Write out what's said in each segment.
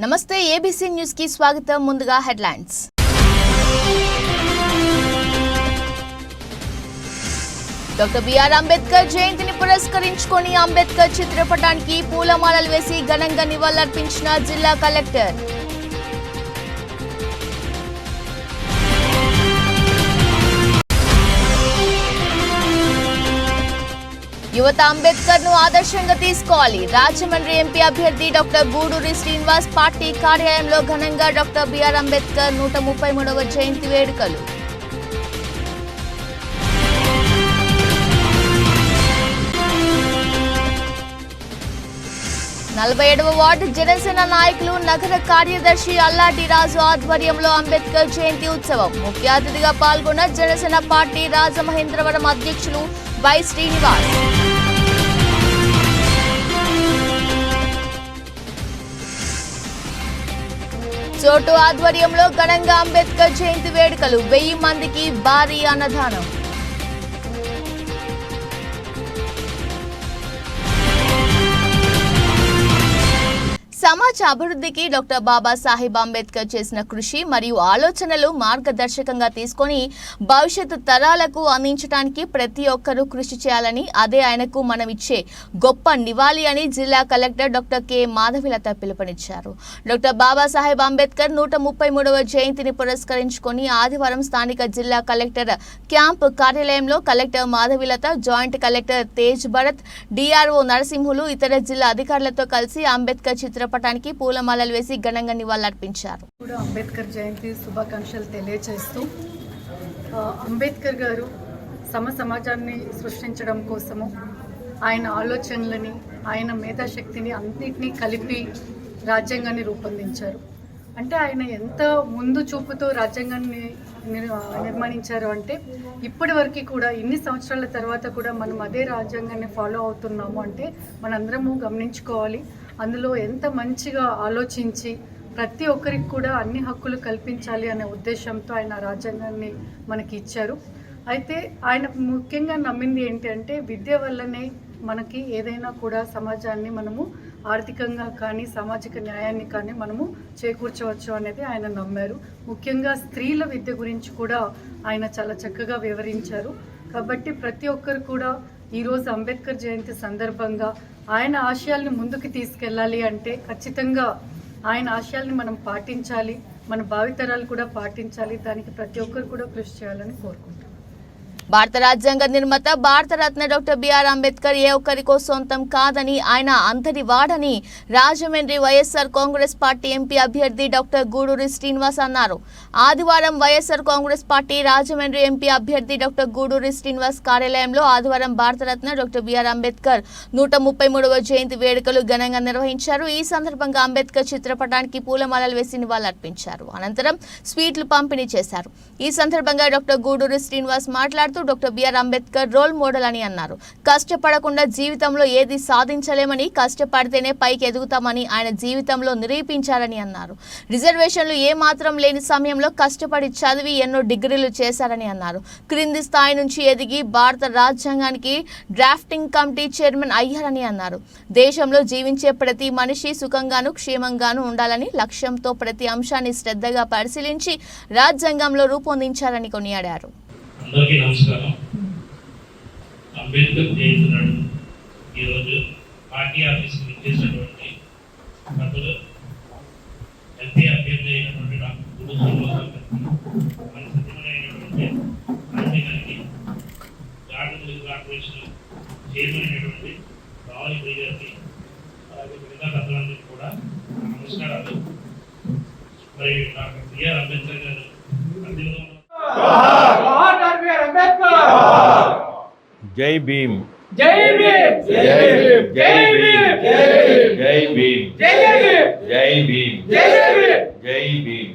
నమస్తే ABC news కి స్వాగతం. ముందుగా హెడ్లైన్స్. డాక్టర్ బిఆర్ అంబేద్కర్ జయంతిని పురస్కరించుకొని అంబేద్కర్ చిత్రపటానికి పూలమాలలు వేసి ఘనంగా నివాళులర్పించిన జిల్లా కలెక్టర్. యువత అంబేద్కర్ ను ఆదర్శంగా తీసుకోవాలి. రాజమండ్రి ఎంపీ అభ్యర్థి డాక్టర్ గూడూరి శ్రీనివాస్ పార్టీ కార్యాలయంలో ఘనంగా డాక్టర్ బిఆర్ అంబేద్కర్ 133వ జయంతి వేడుకలు. నలభై 7వ వార్డు జనసేన నాయకులు నగర కార్యదర్శి అల్లాటి రాజు ఆధ్వర్యంలో అంబేద్కర్ జయంతి ఉత్సవం. ముఖ్య అతిథిగా పాల్గొన్న జనసేన పార్టీ రాజమహేంద్రవరం అధ్యక్షులు వై శ్రీనివాస్. చోటు ఆధ్వర్యంలో ఘనంగా అంబేద్కర్ జయంతి వేడుకలు. 1000 మందికి భారీ అన్నదానం. సమాజ అభివృద్ధికి డాక్టర్ బాబాసాహెబ్ అంబేద్కర్ చేసిన కృషి మరియు ఆలోచనలు మార్గదర్శకంగా తీసుకొని భవిష్యత్తు తరాలకు అందించడానికి ప్రతి ఒక్కరూ కృషి చేయాలని, అదే ఆయనకు మనం ఇచ్చే గొప్ప నివాళి అని జిల్లా కలెక్టర్ డాక్టర్ కె మాధవిలత పిలుపునిచ్చారు. డాక్టర్ బాబాసాహెబ్ అంబేద్కర్ 133వ జయంతిని పురస్కరించుకొని ఆదివారం స్థానిక జిల్లా కలెక్టర్ క్యాంప్ కార్యాలయంలో collector Madhavi Latha, joint collector Tej Bharat, DRO Narasimhulu, ఇతర జిల్లా అధికారులతో కలిసి అంబేద్కర్ చిత్రపటానికి పూలమాలలు వేసి ఘనంగా నివాళులర్పించారు. అంబేద్కర్ జయంతి శుభాకాంక్షలు తెలియజేస్తూ, అంబేద్కర్ గారు సమాజాన్ని సృష్టించడం కోసము ఆయన ఆలోచనలని, ఆయన మేధాశక్తిని అన్నిటినీ కలిపి రాజ్యాంగాన్ని రూపొందించారు. అంటే ఆయన ఎంత ముందు చూపుతో రాజ్యాంగాన్ని నిర్మాణించారు అంటే, ఇప్పటి వరకు కూడా ఇన్ని సంవత్సరాల తర్వాత కూడా మనం అదే రాజ్యాంగాన్ని ఫాలో అవుతున్నాము అంటే మనందరము గమనించుకోవాలి. అందులో ఎంత మంచిగా ఆలోచించి ప్రతి ఒక్కరికి కూడా అన్ని హక్కులు కల్పించాలి అనే ఉద్దేశంతో ఆయన రాజ్యాంగాన్ని మనకి ఇచ్చారు. అయితే ఆయన ముఖ్యంగా నమ్మింది ఏంటి అంటే, విద్య వల్లనే మనకి ఏదైనా కూడా సమాజాన్ని మనము ఆర్థికంగా కానీ సామాజిక న్యాయాన్ని కానీ మనము చేకూర్చవచ్చు అనేది ఆయన నమ్మారు. ముఖ్యంగా స్త్రీల విద్య గురించి కూడా ఆయన చాలా చక్కగా వివరించారు. కాబట్టి ప్రతి ఒక్కరు కూడా ఈరోజు అంబేద్కర్ జయంతి సందర్భంగా ఆయన ఆశయాల్ని ముందుకు తీసుకెళ్ళాలి అంటే ఖచ్చితంగా ఆయన ఆశయాల్ని మనం పాటించాలి, మన భావితరాలు కూడా పాటించాలి. దానికి ప్రతి ఒక్కరు కూడా కృషి చేయాలని కోరుకుంటున్నాం. భారత రాజ్యాంగ నిర్మాత భారతరత్న డాక్టర్ బిఆర్ అంబేద్కర్ ఏ ఒక్కరికో సొంతం కాదని, ఆయన అందరి వాడని రాజమండ్రి వైఎస్ఆర్ కాంగ్రెస్ పార్టీ ఎంపీ అభ్యర్థి డాక్టర్ గూడూరి శ్రీనివాస్ అన్నారు. ఆదివారం వైఎస్ఆర్ కాంగ్రెస్ పార్టీ రాజమండ్రి ఎంపీ అభ్యర్థి డాక్టర్ గూడూరి శ్రీనివాస్ కార్యాలయంలో ఆదివారం భారతరత్న డాక్టర్ బిఆర్ అంబేద్కర్ 133వ జయంతి వేడుకలు ఘనంగా నిర్వహించారు. ఈ సందర్భంగా అంబేద్కర్ చిత్రపటానికి పూలమాలలు వేసి నివాళులర్పించారు. అనంతరం స్వీట్లు పంపిణీ చేశారు. ఈ సందర్భంగా డాక్టర్ గూడూరి శ్రీనివాస్ మాట్లాడుతూ, doctor B R Ambedkar role model అని అన్నారు. కష్టపడకుండా జీవితంలో ఏది సాధించలేమని, కష్టపడితేనే పైకి ఎదుగుతామని ఆయన జీవితంలో నిరూపించారని అన్నారు. రిజర్వేషన్లు ఏమాత్రం లేని సమయంలో కష్టపడి చదివి ఎన్నో డిగ్రీలు చేశారని అన్నారు. క్రింది స్థాయి నుంచి ఎదిగి భారత రాజ్యాంగానికి డ్రాఫ్టింగ్ కమిటీ చైర్మన్ అయ్యారని అన్నారు. దేశంలో జీవించే ప్రతి మనిషి సుఖంగాను క్షేమంగాను ఉండాలని లక్ష్యంతో ప్రతి అంశాన్ని శ్రద్ధగా పరిశీలించి రాజ్యాంగంలో రూపొందించారని కొనియాడారు. అందరికీ నమస్కారం. అంబేద్కర్ జయంతి నాడు ఈరోజు పార్టీ ఆఫీస్కి విచ్చేసినటువంటి పెద్దలు ఎంపీ అభ్యర్థి అయినటువంటి డాక్టర్ గూడూరి శ్రీనివాస్ మన సత్యమైనటువంటి రాజీ గారికి, గార్డెన్ కార్పొరేషన్ చైర్మన్ అయినటువంటి రావాలి ప్రియ గారికి, అలాగే మిగతా పెద్దలందరికీ కూడా నమస్కారాలు. మరి డాక్టర్ బిఆర్ అంబేద్కర్ గారు జై భీమ్, జై భీమ్, జై భీమ్, జై భీమ్, జై భీమ్, జై భీమ్, జై భీమ్, జై భీమ్.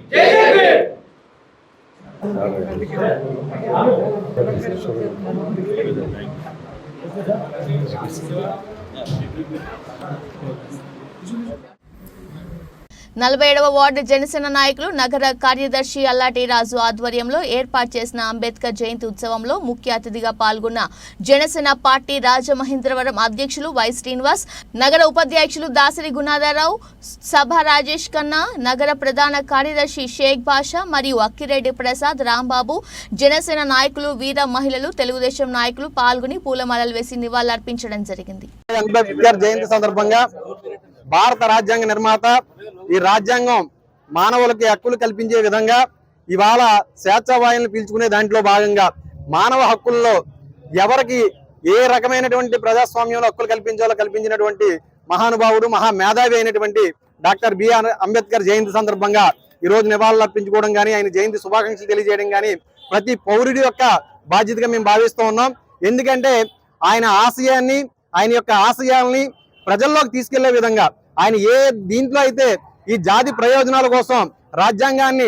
47వ వార్డు జనసేన నాయకులు నగర కార్యదర్శి అల్లాటి రాజు ఆధ్వర్యంలో ఏర్పాటు చేసిన అంబేద్కర్ జయంతి ఉత్సవంలో ముఖ్య అతిథిగా పాల్గొన్న జనసేన పార్టీ రాజమహేంద్రవరం అధ్యక్షులు వై శ్రీనివాస్, నగర ఉపాధ్యక్షులు దాసరి గుణాధారావు, సభ రాజేష్ ఖన్నా, నగర ప్రధాన కార్యదర్శి షేక్ బాషా మరియు అక్కిరెడ్డి ప్రసాద్, రాంబాబు, జనసేన నాయకులు, వీర మహిళలు, తెలుగుదేశం నాయకులు పాల్గొని పూలమాలలు వేసి నివాళులర్పించడం జరిగింది. అంబేద్కర్ జయంతి సందర్భంగా భారత రాజ్యాంగ నిర్మాత ఈ రాజ్యాంగం మానవులకి హక్కులు కల్పించే విధంగా ఇవాళ స్వేచ్ఛావాయులను పీల్చుకునే దాంట్లో భాగంగా మానవ హక్కుల్లో ఎవరికి ఏ రకమైనటువంటి ప్రజాస్వామ్యంలో హక్కులు కల్పించాలో కల్పించినటువంటి మహానుభావుడు, మహామేధావి అయినటువంటి డాక్టర్ బిఆర్ అంబేద్కర్ జయంతి సందర్భంగా ఈ రోజు నివాళులు అర్పించుకోవడం కానీ, ఆయన జయంతి శుభాకాంక్షలు తెలియజేయడం కానీ ప్రతి పౌరుడి యొక్క బాధ్యతగా మేము భావిస్తూ ఉన్నాం. ఎందుకంటే ఆయన ఆశయాన్ని, ఆయన యొక్క ఆశయాల్ని ప్రజల్లోకి తీసుకెళ్లే విధంగా ఆయన ఏ దీంట్లో అయితే ఈ జాతి ప్రయోజనాల కోసం రాజ్యాంగాన్ని,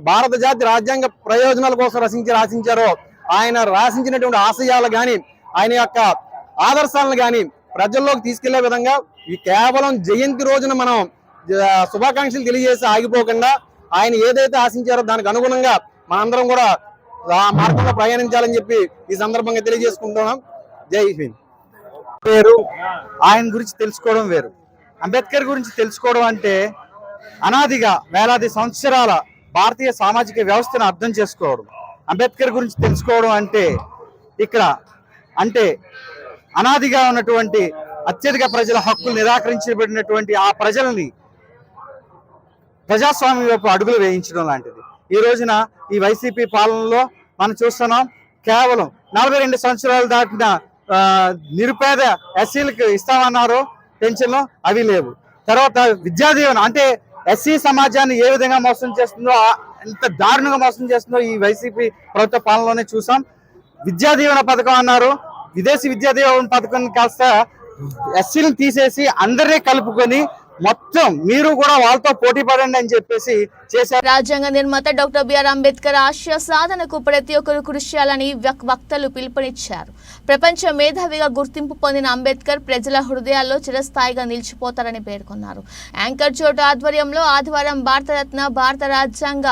భారత జాతి రాజ్యాంగ ప్రయోజనాల కోసం రాసించారో ఆయన రాసించినటువంటి ఆశయాలు కానీ, ఆయన యొక్క ఆదర్శాలను కానీ ప్రజల్లోకి తీసుకెళ్లే విధంగా ఈ కేవలం జయంతి రోజున మనం శుభాకాంక్షలు తెలియజేసి ఆగిపోకుండా ఆయన ఏదైతే ఆశించారో దానికి అనుగుణంగా మనందరం కూడా ఆ మార్గంలో ప్రయాణించాలని చెప్పి ఈ సందర్భంగా తెలియజేసుకుంటున్నాం. జై హింద్. వేరు, ఆయన గురించి తెలుసుకోవడం వేరు. అంబేద్కర్ గురించి తెలుసుకోవడం అంటే అనాదిగా వేలాది సంవత్సరాల భారతీయ సామాజిక వ్యవస్థను అర్థం చేసుకోవడం. అంబేద్కర్ గురించి తెలుసుకోవడం అంటే ఇక్కడ అంటే అనాదిగా ఉన్నటువంటి అత్యధిక ప్రజల హక్కులు నిరాకరించబడినటువంటి ఆ ప్రజల్ని ప్రజాస్వామ్యం వైపు అడుగులు వేయించడం లాంటిది. ఈ రోజున ఈ వైసీపీ పాలనలో మనం చూస్తున్నాం. కేవలం 42 సంవత్సరాలు దాటిన నిరుపేద ఎస్సీలకు ఇస్తామన్నారు పెన్షన్లు, అవి లేవు. తర్వాత విద్యాదీవెన అంటే ఎస్సీ సమాజాన్ని ఏ విధంగా మోసం చేస్తుందో, ఎంత దారుణంగా మోసం చేస్తుందో ఈ వైసీపీ ప్రభుత్వ పాలనలోనే చూసాం. విద్యాదీవెన పథకం అన్నారు, విదేశీ విద్యాదీవెన పథకం కాస్త ఎస్సీలను తీసేసి అందరినీ కలుపుకొని మొత్తం మీరు కూడా వాళ్ళతో పోటీ పడండి అని చెప్పేసి చేశారు. రాజ్యాంగ నిర్మాత డాక్టర్ బిఆర్ అంబేద్కర్ ఆశయ సాధనకు ప్రతి ఒక్కరు కృషి చేయాలని వక్తలు పిలుపునిచ్చారు. ప్రపంచ మేధావిగా గుర్తింపు పొందిన అంబేద్కర్ ప్రజల హృదయాల్లో చిరస్థాయిగా నిలిచిపోతారని పేర్కొన్నారు. యాంకర్ చోటు ఆధ్వర్యంలో ఆదివారం భారతరత్న, భారత రాజ్యాంగ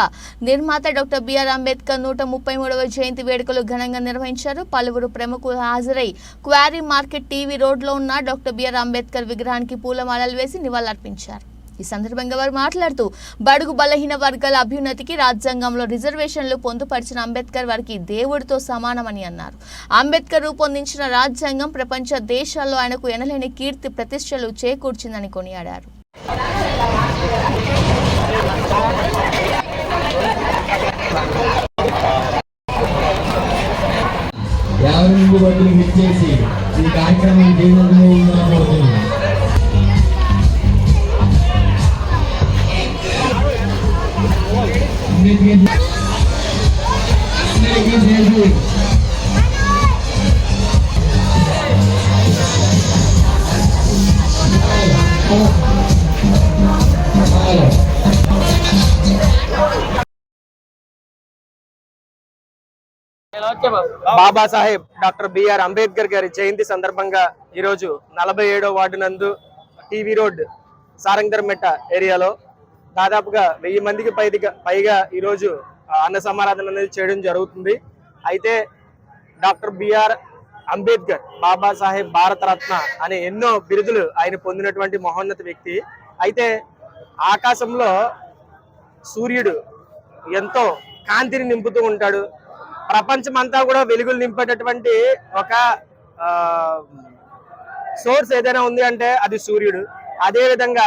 నిర్మాత డాక్టర్ బిఆర్ అంబేద్కర్ 133వ జయంతి వేడుకలు ఘనంగా నిర్వహించారు. పలువురు ప్రముఖులు హాజరై క్వారీ మార్కెట్ టీవీ రోడ్లో ఉన్న డాక్టర్ బిఆర్ అంబేద్కర్ విగ్రహానికి పూలమాలలు వేసి నివాళులర్పించారు. ఈ సందర్భంగా వారు మాట్లాడుతూ బడుగు బలహీన వర్గాల అభ్యున్నతికి రాజ్యాంగంలో రిజర్వేషన్లు పొందుపరిచిన అంబేద్కర్ వారికి దేవుడితో సమానమని అన్నారు. అంబేద్కర్ రూపొందించిన రాజ్యాంగం ప్రపంచ దేశాల్లో ఆయనకు ఎనలేని కీర్తి ప్రతిష్టలు చేకూర్చిందని కొనియాడారు. బాబాసాహెబ్ డాక్టర్ బిఆర్ అంబేద్కర్ గారి జయంతి సందర్భంగా ఈరోజు 47వ వార్డు నందు టీవీ రోడ్ సారంగర్మెట్ట ఏరియాలో దాదాపుగా 1000 మందికి పైగా ఈరోజు అన్న సమారాధన అనేది చేయడం జరుగుతుంది. అయితే డాక్టర్ బిఆర్ అంబేద్కర్ బాబాసాహెబ్ భారతరత్న అనే ఎన్నో బిరుదులు ఆయన పొందినటువంటి మహోన్నత వ్యక్తి. అయితే ఆకాశంలో సూర్యుడు ఎంతో కాంతిని నింపుతూ ఉంటాడు. ప్రపంచమంతా కూడా వెలుగులు నింపేటటువంటి ఒక సోర్స్ ఏదైనా ఉంది అంటే అది సూర్యుడు. అదే విధంగా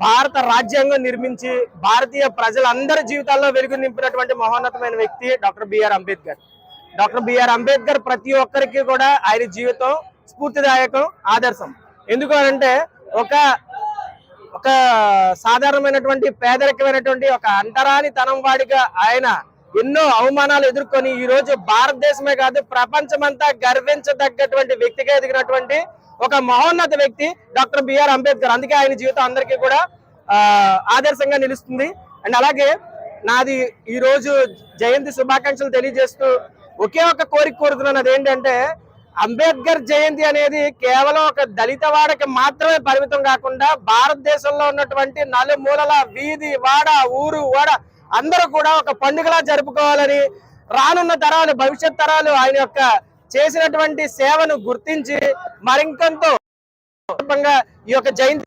భారత రాజ్యాంగం నిర్మించి భారతీయ ప్రజలందరి జీవితాల్లో వెలుగు నింపినటువంటి మహోన్నతమైన వ్యక్తి doctor B R Ambedkar. Doctor B R Ambedkar ప్రతి ఒక్కరికి కూడా ఆయన జీవితం స్ఫూర్తిదాయకం, ఆదర్శం. ఎందుకు అంటే ఒక సాధారణమైనటువంటి పేదరికమైనటువంటి ఒక అంటరాని తనం వాడిగా ఆయన ఎన్నో అవమానాలు ఎదుర్కొని ఈ రోజు భారతదేశమే కాదు ప్రపంచమంతా గర్వించదగ్గటువంటి వ్యక్తిగా ఎదిగినటువంటి ఒక మహోన్నత వ్యక్తి డాక్టర్ బిఆర్ అంబేద్కర్. అందుకే ఆయన జీవితం అందరికీ కూడా ఆదర్శంగా నిలుస్తుంది. అండ్ అలాగే నాది ఈ రోజు జయంతి శుభాకాంక్షలు తెలియజేస్తూ ఒకే ఒక కోరిక కోరుతున్నాను. అదేంటంటే అంబేద్కర్ జయంతి అనేది కేవలం ఒక దళిత వాడకి మాత్రమే పరిమితం కాకుండా భారతదేశంలో ఉన్నటువంటి నలుమూలల వీధి వాడ ఊరు వాడ అందరూ కూడా ఒక పండుగలా జరుపుకోవాలని, రానున్న తరాలు భవిష్యత్ తరాలు ఆయన యొక్క చేసినటువంటి సేవను గుర్తించి మరింకొంత ఈ యొక్క జయంతి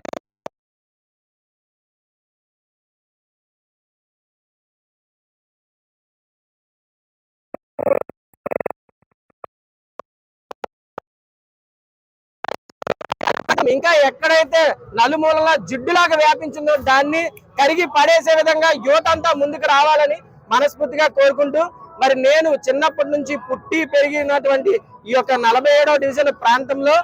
ఇంకా ఎక్కడైతే నలుమూలల జిడ్డులాగా వ్యాపించిందో దాన్ని కరిగి పడేసే విధంగా యువత అంతా ముందుకు రావాలని మనస్ఫూర్తిగా కోరుకుంటూ, మరి నేను చిన్నప్పటి నుంచి పుట్టి పెరిగినటువంటి ఈ యొక్క 47వ డివిజన్ ప్రాంతంలో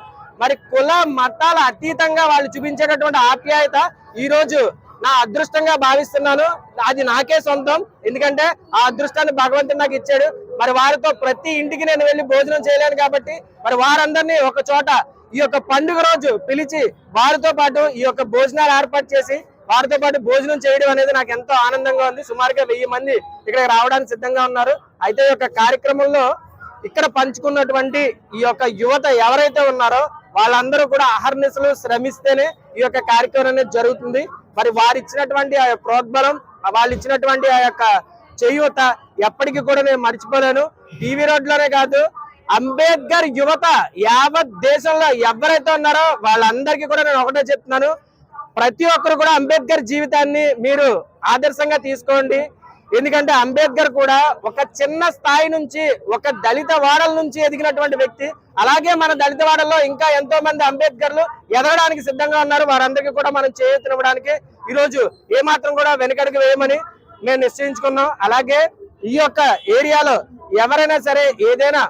మరి కుల మతాల అతీతంగా వాళ్ళు చూపించేటటువంటి ఆప్యాయత ఈ రోజు నా అదృష్టంగా భావిస్తున్నాను. అది నాకే సొంతం, ఎందుకంటే ఆ అదృష్టాన్ని భగవంతుడు నాకు ఇచ్చాడు. మరి వారితో ప్రతి ఇంటికి నేను వెళ్ళి భోజనం చేయలేను కాబట్టి మరి వారందరినీ ఒక చోట ఈ యొక్క పండుగ రోజు పిలిచి వారితో పాటు ఈ యొక్క భోజనాలు ఏర్పాటు చేసి వారితో పాటు భోజనం చేయడం అనేది నాకు ఎంతో ఆనందంగా ఉంది. సుమారుగా 1000 మంది ఇక్కడికి రావడానికి సిద్ధంగా ఉన్నారు. అయితే ఈ యొక్క కార్యక్రమంలో ఇక్కడ పంచుకున్నటువంటి ఈ యొక్క యువత ఎవరైతే ఉన్నారో వాళ్ళందరూ కూడా అహర్నిశలు శ్రమిస్తేనే ఈ యొక్క కార్యక్రమం అనేది జరుగుతుంది. మరి వారు ఇచ్చినటువంటి ఆ ప్రోద్బలం, వాళ్ళు ఇచ్చినటువంటి ఆ యొక్క చేయూత ఎప్పటికీ కూడా నేను మర్చిపోలేను. టీవీ రోడ్లోనే కాదు, అంబేద్కర్ యువత యావత్ దేశంలో ఎవరైతే ఉన్నారో వాళ్ళందరికీ కూడా నేను ఒకటే చెప్తున్నాను, ప్రతి ఒక్కరు కూడా అంబేద్కర్ జీవితాన్ని మీరు ఆదర్శంగా తీసుకోండి. ఎందుకంటే అంబేద్కర్ కూడా ఒక చిన్న స్థాయి నుంచి, ఒక దళిత వాడల నుంచి ఎదిగినటువంటి వ్యక్తి. అలాగే మన దళిత వాడల్లో ఇంకా ఎంతో మంది అంబేద్కర్లు ఎదగడానికి సిద్ధంగా ఉన్నారు. వారందరికీ కూడా మనం చేయూతనివ్వడానికి ఈరోజు ఏమాత్రం కూడా వెనకడుగు వేయమని మేము నిశ్చయించుకున్నాం. అలాగే ఈ యొక్క ఏరియాలో ఎవరైనా సరే ఏదైనా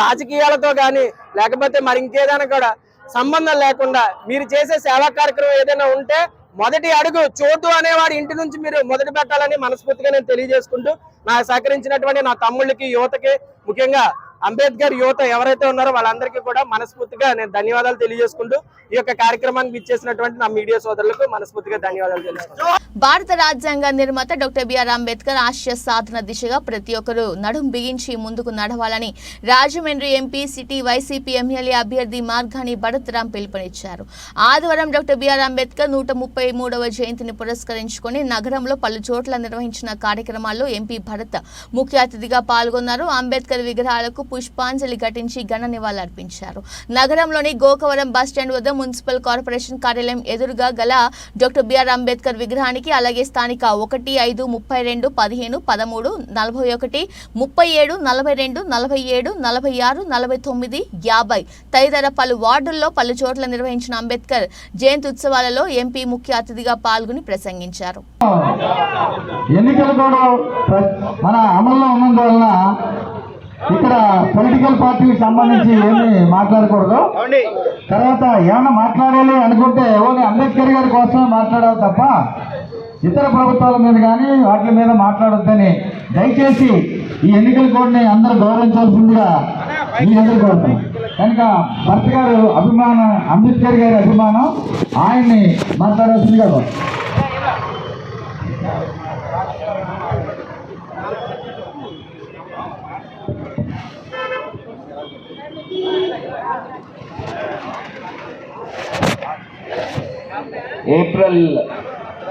రాజకీయాలతో కానీ లేకపోతే మరి ఇంకేదైనా కూడా సంబంధం లేకుండా మీరు చేసే సేవా కార్యక్రమం ఏదైనా ఉంటే మొదటి అడుగు చోటు అనేవాడి ఇంటి నుంచి మీరు మొదలు పెట్టాలని మనస్ఫూర్తిగా నేను తెలియజేసుకుంటూ, నాకు సహకరించినటువంటి నా తమ్ముళ్ళకి, యువతకి, ముఖ్యంగా అంబేద్కర్ యువత ఎవరైతే ఉన్నారో వాళ్ళందరికీ కూడా మనస్ఫూర్తిగా నేను ధన్యవాదాలు తెలియజేసుకుంటూ ఈ యొక్క కార్యక్రమానికి ఇచ్చేసినటువంటి నా మీడియా సోదరులకు మనస్ఫూర్తిగా ధన్యవాదాలు తెలుసుకుంటాను. భారత రాజ్యాంగ నిర్మాత డాక్టర్ బిఆర్ అంబేద్కర్ ఆశయ సాధన దిశగా ప్రతి ఒక్కరూ నడుం బిగించి ముందుకు నడవాలని Rajahmundry MP city YCP MLA అభ్యర్థి మార్గాని భరత్రాం పిలుపునిచ్చారు. ఆదివారం డాక్టర్ బిఆర్ అంబేద్కర్ 133వ జయంతిని పురస్కరించుకొని నగరంలో పలు చోట్ల నిర్వహించిన కార్యక్రమాల్లో ఎంపీ భరత్ ముఖ్య అతిథిగా పాల్గొన్నారు. అంబేద్కర్ విగ్రహాలకు పుష్పాంజలి ఘటించి ఘన నివాళులర్పించారు. నగరంలోని గోకవరం బస్టాండ్ వద్ద మున్సిపల్ కార్పొరేషన్ కార్యాలయం ఎదురుగా గల డాక్టర్ బిఆర్ అంబేద్కర్ విగ్రహానికి, అలాగే స్థానిక 1, 5, 32, 15, 13, 41, 37, 42, 47, 46, 49, 50 తదితర పలు వార్డుల్లో పలు చోట్ల నిర్వహించిన అంబేద్కర్ జయంతి ఉత్సవాలలో ఎంపీ ముఖ్య అతిథిగా పాల్గొని ప్రసంగించారు. ఎన్నికలు కూడా మన అమల్లో ఉన్నందువలన ఇక్కడ పొలిటికల్ పార్టీకి సంబంధించి ఏమి మాట్లాడకూడదు. తర్వాత ఏమైనా మాట్లాడాలి అనుకుంటే ఓన్లీ అంబేద్కర్ గారి కోసమే మాట్లాడాలి తప్ప ఇతర ప్రభుత్వాల మీద కానీ వాటి మీద మాట్లాడొద్దని దయచేసి ఈ ఎన్నికల కోడ్ని అందరూ గౌరవించాల్సిందిగా మీ అందరూ కోరుతాం. కనుక భర్త గారు అభిమానం, అంబేద్కర్ గారి అభిమానం, ఆయన్ని మాట్లాడాల్సిందిగా కోరుతాం. ఏప్రిల్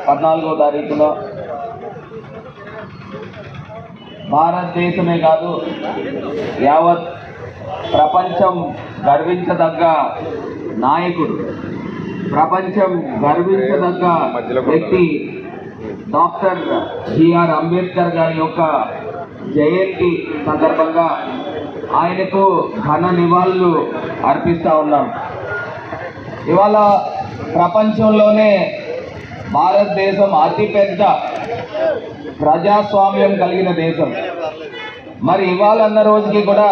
14వ తారీఖులో భారతదేశమే కాదు యావత్ ప్రపంచం గర్వించదగ్గ నాయకుడు, ప్రపంచం గర్వించదగ్గ వ్యక్తి డాక్టర్ బిఆర్ అంబేద్కర్ గారి యొక్క జయంతి సందర్భంగా ఆయనకు ఘన నివాళులు అర్పిస్తూ ఉన్నాం. ఇవాళ ప్రపంచంలోనే భారతదేశం అతిపెద్ద ప్రజాస్వామ్యం కలిగిన దేశం. మరి ఇవాళ అన్న రోజుకి కూడా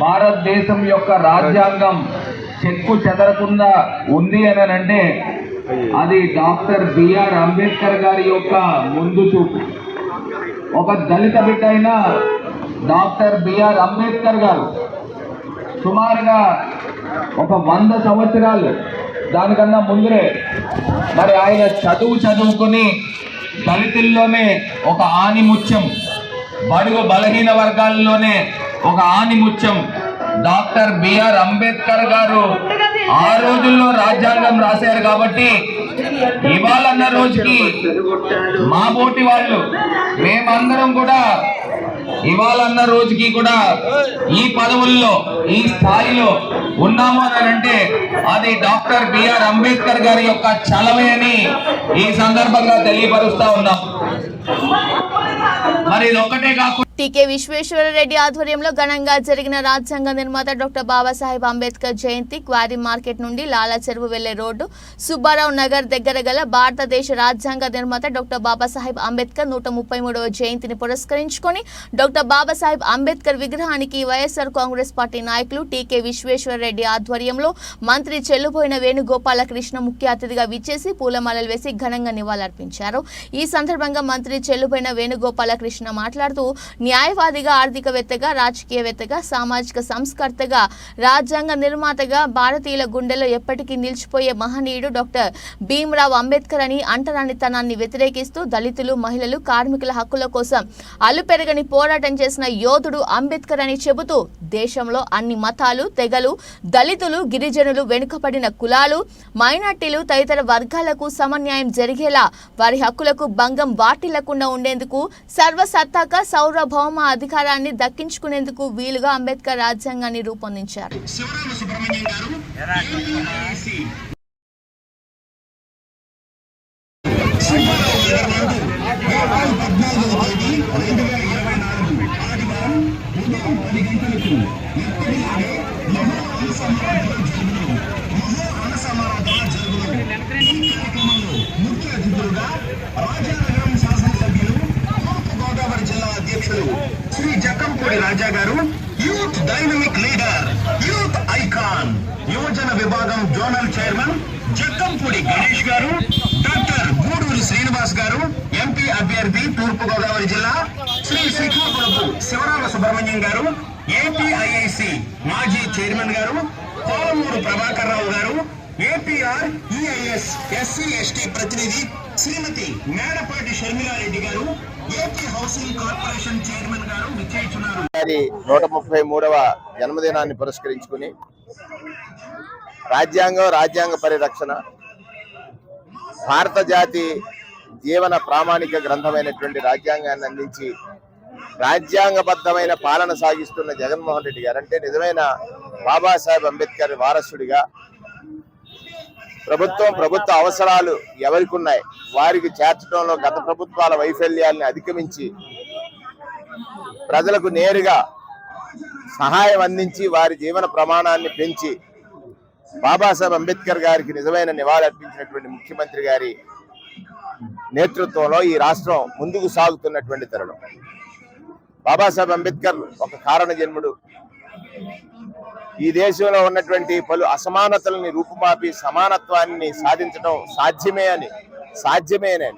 భారతదేశం యొక్క రాజ్యాంగం చెక్కు చెదరకుండా ఉంది అని అంటే అది డాక్టర్ బిఆర్ అంబేద్కర్ గారి యొక్క ముందు చూపు. ఒక దళిత బిడ్డ అయిన డాక్టర్ బిఆర్ అంబేద్కర్ గారు సుమారుగా ఒక 100 సంవత్సరాలు దానికన్నా ముందరే మరి ఆయన చదువుకుని దళితుల్లోనే ఒక ఆనిముత్యం, బడుగు బలహీన వర్గాల్లోనే ఒక ఆణిముత్యం. డాక్టర్ బిఆర్ అంబేద్కర్ గారు ఆ రోజుల్లో రాజ్యాంగం రాశారు కాబట్టి ఇవాళన్న రోజుకి మా పోటీ వాళ్ళు మేమందరం కూడా ఇవాళన్న రోజుకి కూడా ఈ పదవుల్లో ఈ స్థాయిలో ఉన్నాము అని అంటే అది డాక్టర్ బిఆర్ అంబేద్కర్ గారి యొక్క చలమే అని ఈ సందర్భంగా తెలియపరుస్తా ఉన్నాం. మరి ఇది ఒక్కటే కాకుండా టీకే విశ్వేశ్వరరెడ్డి ఆధ్వర్యంలో ఘనంగా జరిగిన రాజ్యాంగ నిర్మాత డాక్టర్ బాబాసాహెబ్ అంబేద్కర్ జయంతి క్వారీ మార్కెట్ నుండి లాలా చెరువు వెళ్లే రోడ్డు సుబ్బారావు నగర్ దగ్గర గల భారతదేశ రాజ్యాంగ నిర్మాత డాక్టర్ బాబాసాహెబ్ అంబేద్కర్ 133వ జయంతిని పురస్కరించుకొని డాక్టర్ బాబాసాహెబ్ అంబేద్కర్ విగ్రహానికి వైఎస్ఆర్ కాంగ్రెస్ పార్టీ నాయకులు టీకే విశ్వేశ్వరరెడ్డి ఆధ్వర్యంలో మంత్రి చెల్లుబోయిన వేణుగోపాలకృష్ణ ముఖ్య అతిథిగా విచ్చేసి పూలమాలలు వేసి ఘనంగా నివాళులర్పించారు. ఈ సందర్భంగా మంత్రి చెల్లుబోయిన వేణుగోపాలకృష్ణ మాట్లాడుతూ న్యాయవాదిగా, ఆర్థికవేత్తగా, రాజకీయవేత్తగా, సామాజిక సంస్కర్తగా, రాజ్యాంగ నిర్మాతగా భారతీయుల గుండెలో ఎప్పటికీ నిలిచిపోయే మహనీయుడు డాక్టర్ భీమ్రావ్ అంబేద్కర్ అని అంటరానితనాన్ని వ్యతిరేకిస్తూ దళితులు, మహిళలు, కార్మికుల హక్కుల కోసం అలుపెరగని పోరాటం చేసిన యోధుడు అంబేద్కర్ అని చెబుతూ దేశంలో అన్ని మతాలు, తెగలు, దళితులు, గిరిజనులు, వెనుకబడిన కులాలు, మైనార్టీలు తదితర వర్గాలకు సమన్యాయం జరిగేలా వారి హక్కులకు భంగం వాటిల్లకుండా ఉండేందుకు సర్వసత్తాక సార్వభౌమ అధికారాన్ని దక్కించుకునేందుకు వీలుగా అంబేద్కర్ రాజ్యాంగాన్ని రూపొందించారు. శ్రీ జక్కంపూడి రాజా గారు youth dynamic leader, youth icon, యువజన విభాగం జోనల్ చైర్మన్ జక్కంపూడి గణేష్ గారు, డాక్టర్ గూడూరి శ్రీనివాస్ గారు ఎంపీ అభ్యర్థి తూర్పు గోదావరి జిల్లా, శ్రీ శ్రీకాకుళపు శివరామ సుబ్రహ్మణ్యం గారు ఏపీఐఐసి మాజీ చైర్మన్ గారు, కోలమూరు ప్రభాకర్ రావు గారు ఏపీఆర్ ఈఐఎస్ ఎస్సీ ఎస్టీ ప్రతినిధి శ్రీమతి మేడపాటి షర్మిలారెడ్డి గారు ఏపీ హౌసింగ్ కార్పొరేషన్ చైర్మన్ గారు విచ్చేస్తున్నారు. 133వ జన్మదినాన్ని పురస్కరించుకుని రాజ్యాంగ పరిరక్షణ, భారత జాతి జీవన ప్రామాణిక గ్రంథమైనటువంటి రాజ్యాంగాన్ని అందించి రాజ్యాంగబద్ధమైన పాలన సాగిస్తున్న జగన్మోహన్ రెడ్డి గారు అంటే నిజమైన బాబాసాహెబ్ అంబేద్కర్ వారసుడిగా ప్రభుత్వ అవసరాలు ఎవరికి ఉన్నాయి వారికి చేర్చడంలో గత ప్రభుత్వాల వైఫల్యాల్ని అధిగమించి ప్రజలకు నేరుగా సహాయం అందించి వారి జీవన ప్రమాణాన్ని పెంచి బాబాసాహెబ్ అంబేద్కర్ గారికి నిజమైన నివాళి అర్పించినటువంటి ముఖ్యమంత్రి గారి నేతృత్వంలో ఈ రాష్ట్రం ముందుకు సాగుతున్నటువంటి తరుణం. బాబాసాహెబ్ అంబేద్కర్ ఒక కారణ జన్ముడు. ఈ దేశంలో ఉన్నటువంటి పలు అసమానతలని రూపుమాపి సమానత్వాన్ని సాధించడం సాధ్యమేనని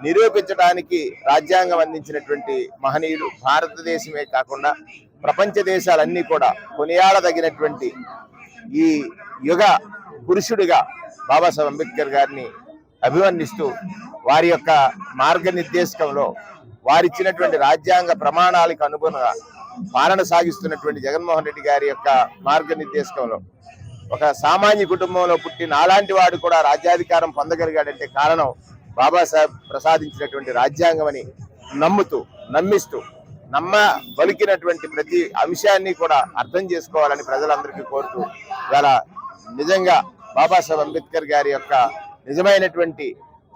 నిరూపించడానికి రాజ్యాంగం అందించినటువంటి మహనీయుడు. భారతదేశమే కాకుండా ప్రపంచ దేశాలన్నీ కూడా కొనియాడదగినటువంటి ఈ యుగ పురుషుడిగా బాబాసాహెబ్ అంబేద్కర్ గారిని అభివర్ణిస్తూ వారి యొక్క మార్గనిర్దేశకంలో వారిచ్చినటువంటి రాజ్యాంగ ప్రమాణాలకు అనుగుణంగా పాలన సాగిస్తున్నటువంటి జగన్మోహన్ రెడ్డి గారి యొక్క మార్గనిర్దేశకంలో ఒక సామాన్య కుటుంబంలో పుట్టిన అలాంటి వాడు కూడా రాజ్యాధికారం పొందగలిగాడంటే కారణం బాబాసాహెబ్ ప్రసాదించినటువంటి రాజ్యాంగం అని నమ్మిస్తూ పలికినటువంటి ప్రతి అంశాన్ని కూడా అర్థం చేసుకోవాలని ప్రజలందరికీ కోరుతూ ఇవాళ నిజంగా బాబాసాహెబ్ అంబేద్కర్ గారి యొక్క నిజమైనటువంటి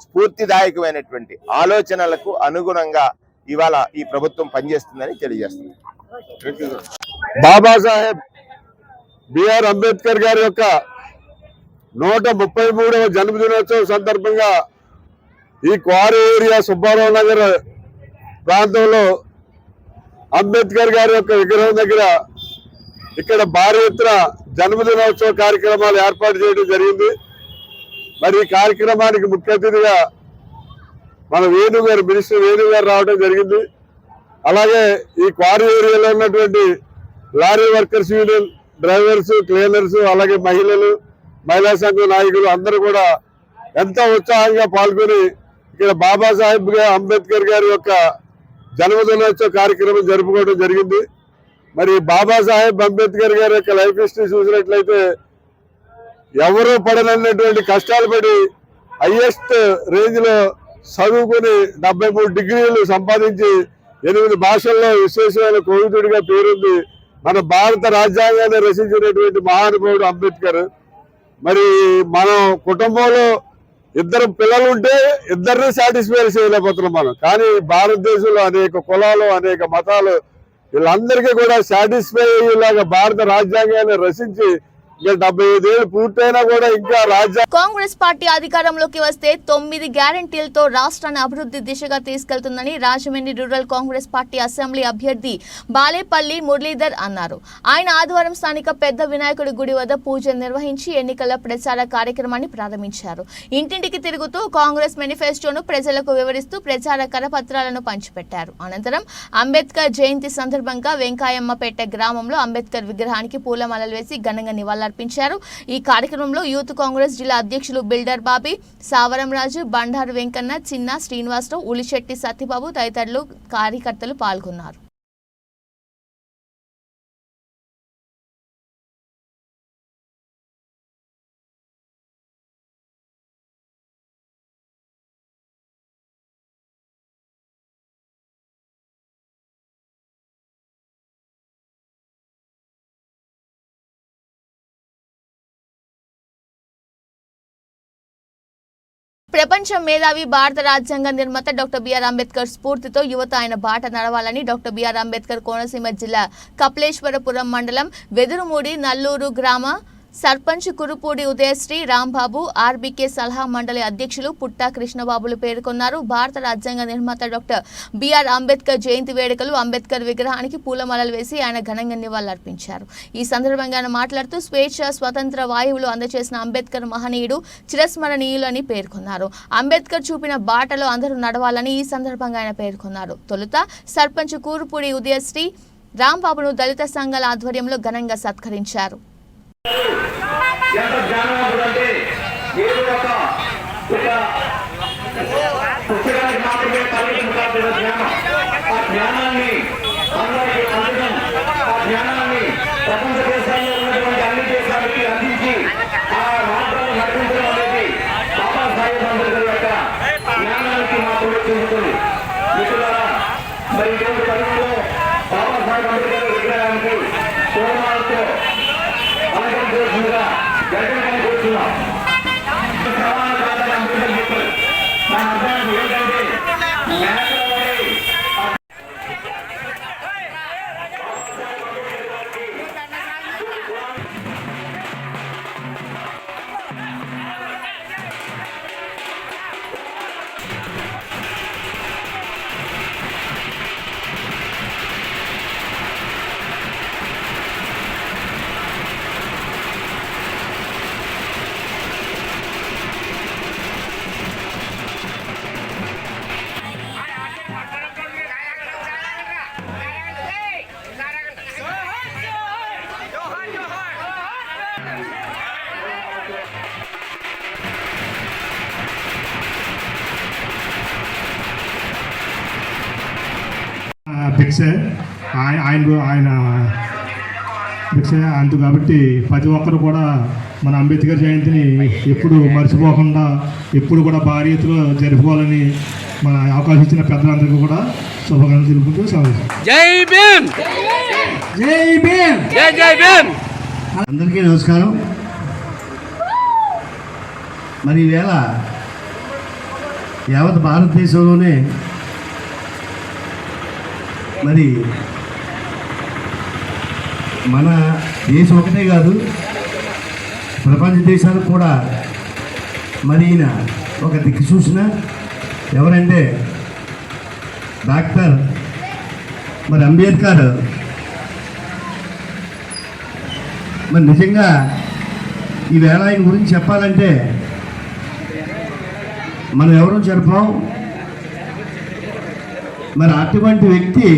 స్ఫూర్తిదాయకమైనటువంటి ఆలోచనలకు అనుగుణంగా ఇవాళ ఈ ప్రభుత్వం పనిచేస్తుందని తెలియజేస్తుంది. బాబాసాహెబ్ బిఆర్ అంబేద్కర్ గారి యొక్క 133వ జన్మదినోత్సవం సందర్భంగా ఈ క్వారీ ఏరియా సుబ్బారావు నగర్ ప్రాంతంలో అంబేద్కర్ గారి యొక్క విగ్రహం దగ్గర ఇక్కడ భారీ ఎత్తున జన్మదినోత్సవ కార్యక్రమాలు ఏర్పాటు చేయడం జరిగింది. మరి ఈ కార్యక్రమానికి ముఖ్య అతిథిగా మన మినిస్టర్ వేణు గారు రావడం జరిగింది. అలాగే ఈ క్వారీ ఏరియాలో ఉన్నటువంటి lorry workers union, drivers, cleaners, అలాగే మహిళా సంఘం నాయకులు అందరూ కూడా ఎంతో ఉత్సాహంగా పాల్గొని ఇక్కడ బాబాసాహెబ్ అంబేద్కర్ గారి యొక్క జన్మదినోత్సవ కార్యక్రమం జరుపుకోవడం జరిగింది. మరి బాబాసాహెబ్ అంబేద్కర్ గారి యొక్క లైఫ్ హిస్టరీ చూసినట్లయితే ఎవరూ పడనన్నటువంటి కష్టాలు పడి హైయెస్ట్ రేంజ్ లో చదువుకుని 73 డిగ్రీలు సంపాదించి 8 భాషల్లో విశేషమైన కోవిదుడిగా పేరుంది మన భారత రాజ్యాంగాన్ని రచించినటువంటి మహానుభావుడు అంబేద్కర్. మరి మనం కుటుంబంలో 2 పిల్లలు ఉంటే 2 సాటిస్ఫై చేయలేకపోతున్నాం మనం. కానీ భారతదేశంలో అనేక కులాలు అనేక మతాలు వీళ్ళందరికీ కూడా సాటిస్ఫై అయ్యేలాగా భారత రాజ్యాంగాన్ని రచించి 75 ఏళ్ళు పూర్తయినా కూడా ఇంకా కాంగ్రెస్ పార్టీ అధికారంలోకి వస్తే 9 గ్యారెంటీలతో రాష్ట్రాన్ని అభివృద్ధి దిశగా తీసుకెళ్తుందని Rajahmundry rural Congress party assembly అభ్యర్థి బాలేపల్లి మురళీధర్ అన్నారు. ఆయన ఆదివారం స్థానిక పెద్ద వినాయకుడి గుడి వద్ద పూజలు నిర్వహించి ఎన్నికల ప్రచార కార్యక్రమాన్ని ప్రారంభించారు. ఇంటింటికి తిరుగుతూ కాంగ్రెస్ మేనిఫెస్టోను ప్రజలకు వివరిస్తూ ప్రచార కరపత్రాలను పంచిపెట్టారు. అనంతరం అంబేద్కర్ జయంతి సందర్భంగా వెంకాయమ్మపేట గ్రామంలో అంబేద్కర్ విగ్రహానికి పూలమాలలు వేసి ఘనంగా నివాళులర్పించారు. ఈ కార్యక్రమంలో యూత్ కాంగ్రెస్ జిల్లా అధ్యక్షులు బిల్డర్ బాబీ, సావరం రాజు, బండారు వెంకన్న, చిన్న శ్రీనివాసరావు, ఉలిశెట్టి సత్యబాబు తదితరులు కార్యకర్తలు పాల్గొన్నారు. ప్రపంచ మేధావి భారత రాజ్యాంగ నిర్మాత డాక్టర్ బిఆర్ అంబేద్కర్ స్ఫూర్తితో యువత ఆయన బాట నడవాలని డాక్టర్ బిఆర్ అంబేద్కర్ కోనసీమ జిల్లా కపిలేశ్వరపురం మండలం వెదురుమూడి నల్లూరు గ్రామ సర్పంచ్ కురుపూడి ఉదయశ్రీ రాంబాబు, ఆర్బీకే సలహా మండలి అధ్యక్షులు పుట్టా కృష్ణబాబులు పేర్కొన్నారు. భారత రాజ్యాంగ నిర్మాత డాక్టర్ బిఆర్ అంబేద్కర్ జయంతి వేడుకలు అంబేద్కర్ విగ్రహానికి పూలమాలలు వేసి ఆయన ఘనంగా నివాళులర్పించారు. ఈ సందర్భంగా ఆయన మాట్లాడుతూ స్వేచ్ఛ స్వతంత్ర వాయువులు అందజేసిన అంబేద్కర్ మహనీయుడు చిరస్మరణీయులు అని పేర్కొన్నారు. అంబేద్కర్ చూపిన బాటలో అందరూ నడవాలని ఈ సందర్భంగా ఆయన పేర్కొన్నారు. తొలుత సర్పంచ్ కురుపూడి ఉదయశ్రీ రాంబాబును దళిత సంఘాల ఆధ్వర్యంలో ఘనంగా సత్కరించారు. ఎంత జ్ఞానవంతుడంటే ఏదో ఒక పుస్తకానికి మాత్రమే పరిమితం జ్ఞానం. ఆ జ్ఞానాన్ని అందరికీ అందడం, ఆ జ్ఞానాన్ని ప్రపంచ దేశాల్లో ఉన్నటువంటి అన్ని దేశాలకి అందించి ఆ మార్గాన్ని నడిపించడం అనేది బాబాసాహెబ్ అంబేద్కర్ యొక్క జ్ఞానానికి మాత్రమే చెందుతుంది. మిత్రులారా, మరి ఇటువంటి తరుణంలో బాబాసాహెబ్ అంబేద్కర్ విగ్రహానికి పూలమాలతో జగన్ కూర్చున్నాం. సమాన కాదని అంబేద్కర్ చెప్పారు. నా అర్థం ఏంటంటే భిక్ష ఆయన భిక్ష అందు కాబట్టి ప్రతి ఒక్కరు కూడా మన అంబేద్కర్ జయంతిని ఎప్పుడు మర్చిపోకుండా ఎప్పుడు కూడా భారీ ఎత్తులో జరుపుకోవాలని మన అవకాశం ఇచ్చిన పెద్దలందరికీ కూడా శుభాకాంక్షలు తెలుపుకుంటూ జై భీమ్, జై భీమ్, జై జై భీమ్. అందరికీ నమస్కారం. మరి ఈవేళ యావత్ భారతదేశంలోనే మరి మన దేశం ఒకటే కాదు, ప్రపంచ దేశాలకు కూడా మరి ఈయన ఒక దిక్కు చూసిన ఎవరంటే డాక్టర్ మరి అంబేద్కర్. మరి నిజంగా ఈవేళ ఆయన గురించి చెప్పాలంటే మనం ఎవరూ చెప్పాం. మరి అటువంటి వ్యక్తి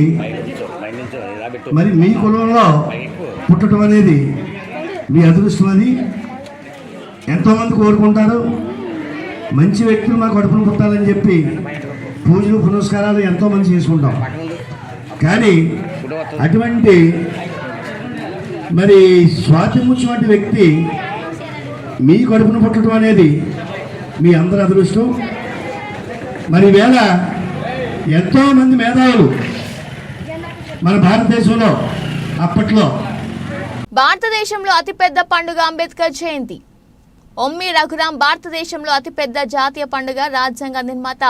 మరి మీ కులంలో పుట్టడం అనేది మీ అదృష్టం. అది ఎంతోమంది కోరుకుంటారు, మంచి వ్యక్తులు మా కడుపును పుట్టాలని చెప్పి పూజలు పునస్కారాలు ఎంతోమంది చేసుకుంటాం. కానీ అటువంటి మరి స్వాతి ముత్యం వంటి వ్యక్తి మీ కడుపును పుట్టడం అనేది మీ అందరి అదృష్టం. మరి వేళ ఎంతోమంది మేధావులు మన భారతదేశంలో అప్పట్లో. భారతదేశంలో అతిపెద్ద పండుగ అంబేద్కర్ జయంతి. ఒమ్మి రఘురాం భారతదేశంలో అతిపెద్ద జాతీయ పండుగ రాజ్యాంగ నిర్మాత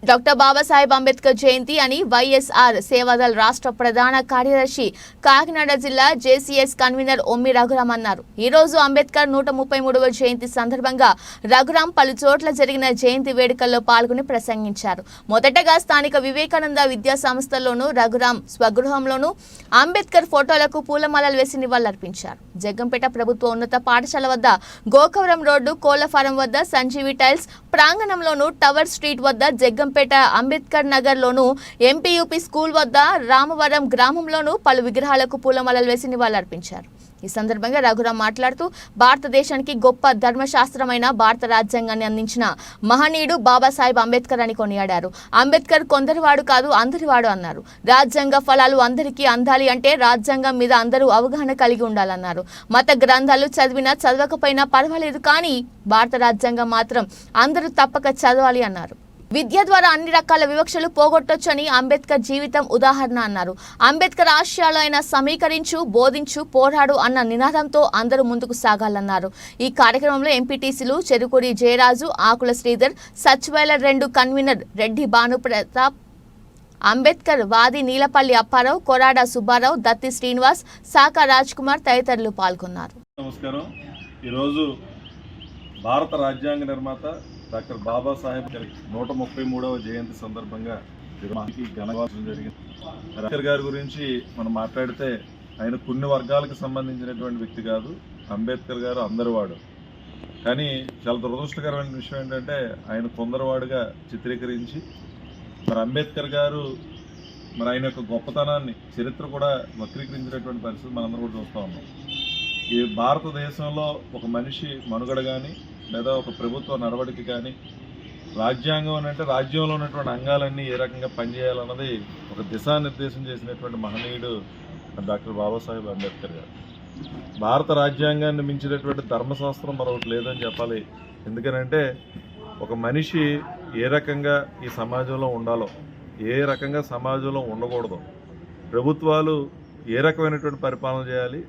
డాక్టర్ బాబాసాహెబ్ అంబేద్కర్ జయంతి అని వైఎస్ఆర్ సేవాదళ్ రాష్ట్ర ప్రధాన కార్యదర్శి కాకినాడ జిల్లా జేసీఎస్ కన్వీనర్ ఒమ్మి రఘురాం అన్నారు. ఈ రోజు అంబేద్కర్ 133వ జయంతి సందర్భంగా రఘురాం పలు చోట్ల జరిగిన జయంతి వేడుకల్లో పాల్గొని ప్రసంగించారు. మొదటగా స్థానిక వివేకానంద విద్యా సంస్థల్లోనూ రఘురాం స్వగృహంలోనూ అంబేద్కర్ ఫోటోలకు పూలమాలలు వేసి నివాళులర్పించారు. జగ్గంపేట ప్రభుత్వ ఉన్నత పాఠశాల వద్ద, గోకవరం రోడ్డు, కోళ్ల ఫారం వద్ద, సంజీవి టైల్స్ ప్రాంగణంలోనూ, టవర్ స్ట్రీట్ వద్ద, జగ్గంపేట అంబేద్కర్ నగర్ లోను, ఎంపీయూపీ స్కూల్ వద్ద, రామవరం గ్రామంలోనూ పలు విగ్రహాలకు పూలమాలలు వేసి నివాళులర్పించారు. ఈ సందర్భంగా రఘురాం మాట్లాడుతూ భారతదేశానికి గొప్ప ధర్మశాస్త్రమైన భారత రాజ్యాంగాన్ని అందించిన మహనీయుడు బాబాసాహెబ్ అంబేద్కర్ అని కొనియాడారు. అంబేద్కర్ కొందరివాడు కాదు, అందరివాడు అన్నారు. రాజ్యాంగ ఫలాలు అందరికీ అందాలి అంటే రాజ్యాంగం మీద అందరూ అవగాహన కలిగి ఉండాలన్నారు. మత గ్రంథాలు చదివినా చదవకపోయినా పర్వాలేదు, కానీ భారత రాజ్యాంగం మాత్రం అందరూ తప్పక చదవాలి అన్నారు. విద్య ద్వారా అన్ని రకాల వివక్షలు పోగొట్టొచ్చని అంబేద్కర్ జీవితం ఉదాహరణ అన్నారు. అంబేద్కర్ ఆశయాలు ఆయన సమీకరించు, బోధించు, పోరాడు అన్న నినాదంతో అందరూ ముందుకు సాగాలన్నారు. ఈ కార్యక్రమంలో ఎంపీటీసీలు చెరుకూరి జయరాజు, ఆకుల శ్రీధర్, సచివాలయ 2 కన్వీనర్ రెడ్డి భానుప్రతాప్, అంబేద్కర్ వాది నీలపల్లి అప్పారావు, కొరాడ సుబ్బారావు, దత్తి శ్రీనివాస్, సాకా రాజ్ కుమార్ తదితరులు పాల్గొన్నారు. నమస్కారం. ఈరోజు భారత రాజ్యాంగ నిర్మాత డాక్టర్ బాబాసాహెబ్ గారి 133వ జయంతి సందర్భంగా ఘనంగా జరిగింది. అంబేద్కర్ గారి గురించి మనం మాట్లాడితే ఆయన కొన్ని వర్గాలకు సంబంధించినటువంటి వ్యక్తి కాదు. అంబేద్కర్ గారు అందరివాడు. కానీ చాలా దురదృష్టకరమైన విషయం ఏంటంటే ఆయన కొందరివాడుగా చిత్రీకరించి అంబేద్కర్ గారు ఆయన యొక్క గొప్పతనాన్ని చరిత్ర కూడా వక్రీకరించినటువంటి పరిస్థితి మనందరూ కూడా చూస్తూ ఉన్నాం. ఈ భారతదేశంలో ఒక మనిషి మనుగడ కానీ లేదా ఒక ప్రభుత్వ నడవడిక కానీ రాజ్యాంగం అని అంటే రాజ్యంలో ఉన్నటువంటి అంగాలన్నీ ఏ రకంగా పనిచేయాలన్నది ఒక దిశానిర్దేశం చేసినటువంటి మహనీయుడు డాక్టర్ బాబాసాహెబ్ అంబేద్కర్ గారు. భారత రాజ్యాంగాన్ని మించినటువంటి ధర్మశాస్త్రం మరొకటి లేదని చెప్పాలి. ఎందుకనంటే ఒక మనిషి ఏ రకంగా ఈ సమాజంలో ఉండాలో, ఏ రకంగా సమాజంలో ఉండకూడదో, ప్రభుత్వాలు ఏ రకమైనటువంటి పరిపాలన చేయాలి,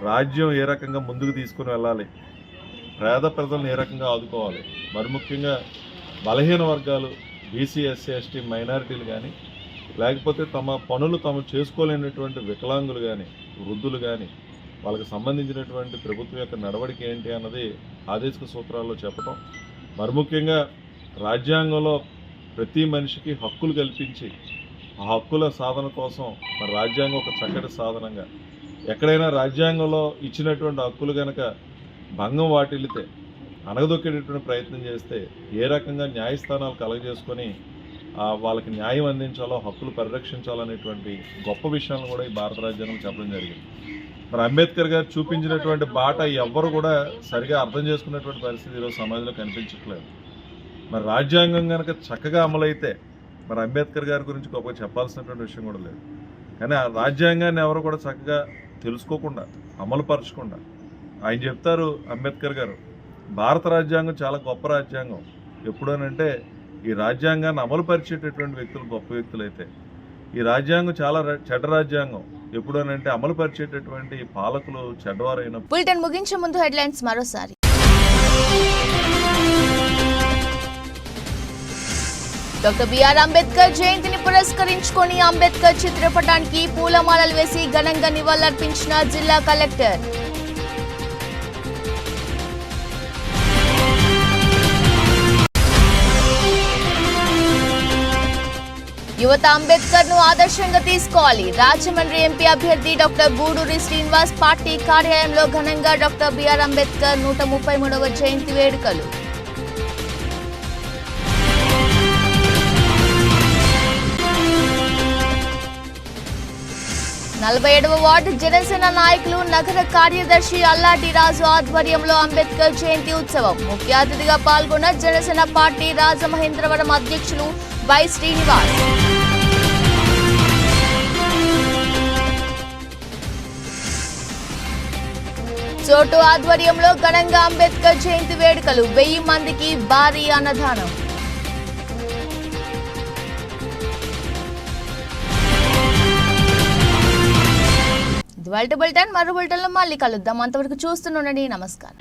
రాజ్యం ఏ రకంగా ముందుకు తీసుకుని వెళ్ళాలి, పేద ప్రజలను ఏ రకంగా ఆదుకోవాలి, మరి ముఖ్యంగా బలహీన వర్గాలు, బీసీ, ఎస్సీ, ఎస్టీ, మైనారిటీలు కానీ, లేకపోతే తమ పనులు తాము చేసుకోలేనటువంటి వికలాంగులు కానీ, వృద్ధులు కానీ, వాళ్ళకి సంబంధించినటువంటి ప్రభుత్వం యొక్క నడవడిక ఏంటి అన్నది ఆదేశిక సూత్రాల్లో చెప్పడం, మరి ముఖ్యంగా రాజ్యాంగంలో ప్రతి మనిషికి హక్కులు కల్పించి ఆ హక్కుల సాధన కోసం మరి రాజ్యాంగం ఒక చక్కటి సాధనంగా, ఎక్కడైనా రాజ్యాంగంలో ఇచ్చినటువంటి హక్కులు కనుక భంగం వాటిల్లితే అణగదొక్కేటటువంటి ప్రయత్నం చేస్తే ఏ రకంగా న్యాయస్థానాలు కలగజేసుకొని వాళ్ళకి న్యాయం అందించాలో, హక్కులు పరిరక్షించాలనేటువంటి గొప్ప విషయాలను కూడా ఈ భారత రాజ్యాంగం చెప్పడం జరిగింది. మరి అంబేద్కర్ గారు చూపించినటువంటి బాట ఎవ్వరు కూడా సరిగా అర్థం చేసుకున్నటువంటి పరిస్థితి ఈరోజు సమాజంలో కనిపించట్లేదు. మరి రాజ్యాంగం కనుక చక్కగా అమలైతే మరి అంబేద్కర్ గారి గురించి గొప్పగా చెప్పాల్సినటువంటి విషయం కూడా లేదు. కానీ ఆ రాజ్యాంగాన్ని ఎవరు కూడా చక్కగా తెలుసుకోకుండా, అమలుపరచకుండా, ఆయన చెప్తారు అంబేద్కర్ గారు, భారత రాజ్యాంగం చాలా గొప్ప రాజ్యాంగం. ఎప్పుడనంటే ఈ రాజ్యాంగాన్ని అమలుపరిచేటటువంటి వ్యక్తులు గొప్ప వ్యక్తులైతే, ఈ రాజ్యాంగం చాలా చెడ్డ రాజ్యాంగం ఎప్పుడనంటే అమలుపరిచేటటువంటి పాలకులు చెడ్డవారైన. బులెటిన్ ముగించే ముందు హెడ్లైన్స్ మరోసారి. డాక్టర్ బిఆర్ అంబేద్కర్ జయంతిని పురస్కరించుకొని అంబేద్కర్ చిత్రపటానికి పూలమాలలు వేసి ఘనంగా నివాళులర్పించిన జిల్లా కలెక్టర్. యువత అంబేద్కర్ ను ఆదర్శంగా తీసుకోవాలి. రాజమండ్రి ఎంపీ అభ్యర్థి డాక్టర్ గూడూరి శ్రీనివాస్ పార్టీ కార్యాలయంలో ఘనంగా డాక్టర్ బిఆర్ అంబేద్కర్ 133వ జయంతి వేడుకలు. 47వ వార్డు జనసేన నాయకులు నగర కార్యదర్శి అల్లాటి రాజు ఆధ్వర్యంలో అంబేద్కర్ జయంతి ఉత్సవం. ముఖ్య అతిథిగా పాల్గొన్న జనసేన పార్టీ రాజమహేంద్రవరం అధ్యక్షులు వై శ్రీనివాస్. చోటు ఆధ్వర్యంలో ఘనంగా అంబేద్కర్ జయంతి వేడుకలు 1000 మందికి భారీ అన్నదానం. ఇది బులెటిన్. మరో బులెటిన్లో మళ్ళీ కలుద్దాం. అంతవరకు చూస్తూనే ఉండండి. నమస్కారం.